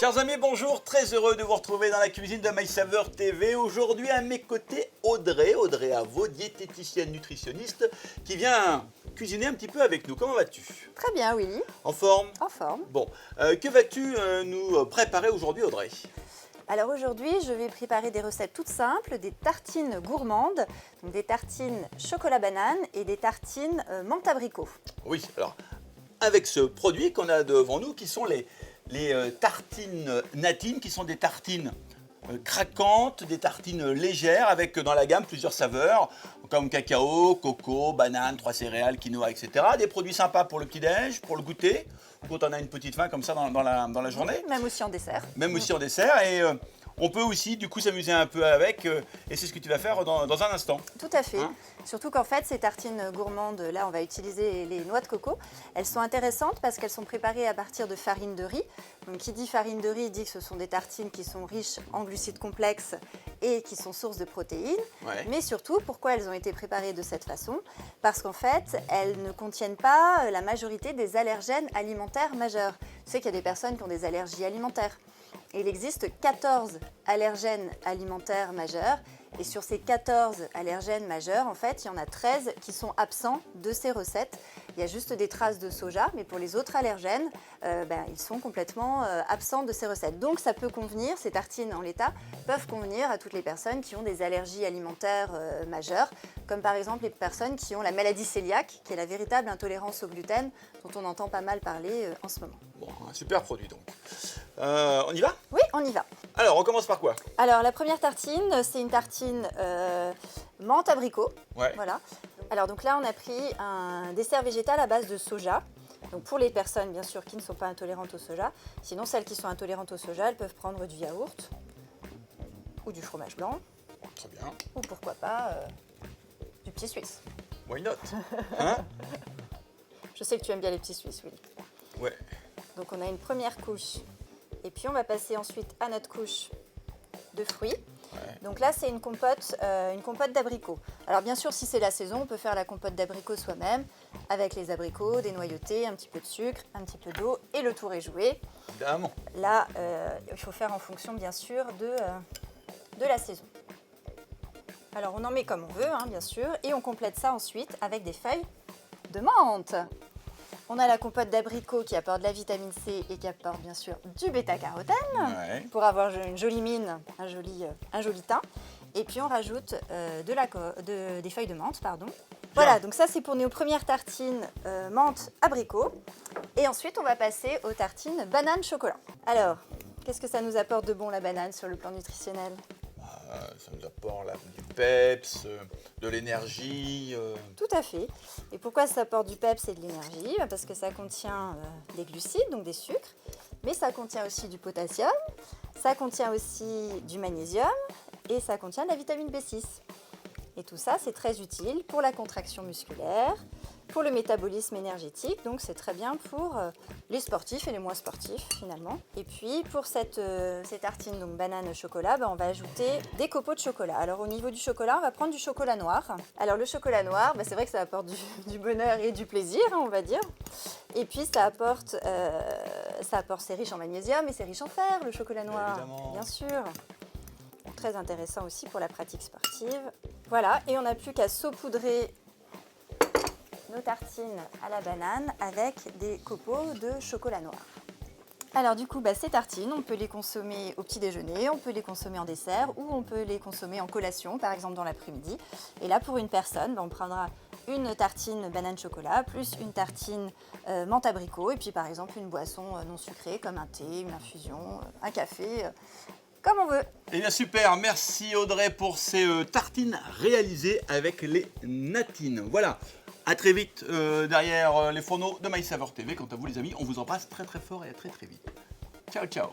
Chers amis, bonjour, très heureux de vous retrouver dans la cuisine de MySaveur TV. Aujourd'hui à mes côtés, Audrey Avaux, diététicienne nutritionniste, qui vient cuisiner un petit peu avec nous. Comment vas-tu? Très bien, Willy. En forme? En forme. Bon, que vas-tu nous préparer aujourd'hui, Audrey? Alors aujourd'hui, je vais préparer des recettes toutes simples, des tartines gourmandes, donc des tartines chocolat banane et des tartines menthe abricot. Oui, alors, avec ce produit qu'on a devant nous, qui sont les tartines natines, qui sont des tartines craquantes, des tartines légères, avec dans la gamme plusieurs saveurs, comme cacao, coco, banane, 3 céréales, quinoa, etc. Des produits sympas pour le petit-déj, pour le goûter, ou quand on a une petite faim comme ça dans la journée. Même aussi en dessert. Même aussi en dessert. Et on peut aussi, du coup, s'amuser un peu avec, et c'est ce que tu vas faire dans un instant. Tout à fait. Hein? Surtout qu'en fait, ces tartines gourmandes, là, on va utiliser les noix de coco. Elles sont intéressantes parce qu'elles sont préparées à partir de farine de riz. Donc, qui dit farine de riz dit que ce sont des tartines qui sont riches en glucides complexes et qui sont source de protéines. Ouais. Mais surtout, pourquoi elles ont été préparées de cette façon? Parce qu'en fait, elles ne contiennent pas la majorité des allergènes alimentaires majeurs. Tu sais qu'il y a des personnes qui ont des allergies alimentaires. Et il existe 14 allergènes alimentaires majeurs. Et sur ces 14 allergènes majeurs, en fait, il y en a 13 qui sont absents de ces recettes. Il y a juste des traces de soja, mais pour les autres allergènes, ils sont complètement absents de ces recettes. Donc ça peut convenir, ces tartines en l'état peuvent convenir à toutes les personnes qui ont des allergies alimentaires majeures, comme par exemple les personnes qui ont la maladie cœliaque, qui est la véritable intolérance au gluten, dont on entend pas mal parler en ce moment. Bon, un super produit donc. On y va? Oui, on y va. Alors, on commence par quoi? Alors, la première tartine, c'est une tartine menthe abricot. Ouais. Voilà. Alors, donc là, on a pris un dessert végétal à base de soja. Donc, pour les personnes, bien sûr, qui ne sont pas intolérantes au soja. Sinon, celles qui sont intolérantes au soja, elles peuvent prendre du yaourt ou du fromage blanc. Très bien. Ou pourquoi pas du petit suisse. Why not? Hein? Je sais que tu aimes bien les petits suisses, Willy. Ouais. Donc, on a une première couche. Et puis, on va passer ensuite à notre couche de fruits. Ouais. Donc là, c'est une compote d'abricots. Alors bien sûr, si c'est la saison, on peut faire la compote d'abricots soi-même, avec les abricots, des noyautés, un petit peu de sucre, un petit peu d'eau, et le tour est joué. Évidemment. Là, il faut faire en fonction, bien sûr, de la saison. Alors, on en met comme on veut, hein, bien sûr, et on complète ça ensuite avec des feuilles de menthe. On a la compote d'abricot qui apporte de la vitamine C et qui apporte bien sûr du bêta-carotène pour avoir une jolie mine, un joli teint. Et puis on rajoute des feuilles de menthe, pardon. Voilà, donc ça c'est pour nos premières tartines menthe abricot. Et ensuite on va passer aux tartines banane chocolat. Alors, qu'est-ce que ça nous apporte de bon la banane sur le plan nutritionnel? Ça nous apporte du peps, de l'énergie. Tout à fait. Et pourquoi ça apporte du peps et de l'énergie? Parce que ça contient des glucides, donc des sucres, mais ça contient aussi du potassium, ça contient aussi du magnésium et ça contient de la vitamine B6. Et tout ça, c'est très utile pour la contraction musculaire, pour le métabolisme énergétique, donc c'est très bien pour les sportifs et les moins sportifs finalement. Et puis pour ces tartines donc banane chocolat, on va ajouter des copeaux de chocolat. Alors au niveau du chocolat, on va prendre du chocolat noir. Alors le chocolat noir, c'est vrai que ça apporte du bonheur et du plaisir, hein, on va dire. Et puis c'est riche en magnésium et c'est riche en fer, le chocolat noir, évidemment. Bien sûr. Très intéressant aussi pour la pratique sportive. Voilà, et on n'a plus qu'à saupoudrer nos tartines à la banane avec des copeaux de chocolat noir. Alors du coup, ces tartines, on peut les consommer au petit déjeuner, on peut les consommer en dessert ou on peut les consommer en collation, par exemple dans l'après-midi. Et là, pour une personne, on prendra une tartine banane chocolat plus une tartine menthe abricot et puis par exemple une boisson non sucrée comme un thé, une infusion, un café, comme on veut. Eh bien super, merci Audrey pour ces tartines réalisées avec les natines. Voilà. A très vite derrière les fourneaux de MySaveur TV. Quant à vous les amis, on vous embrasse très très fort et à très très vite. Ciao ciao.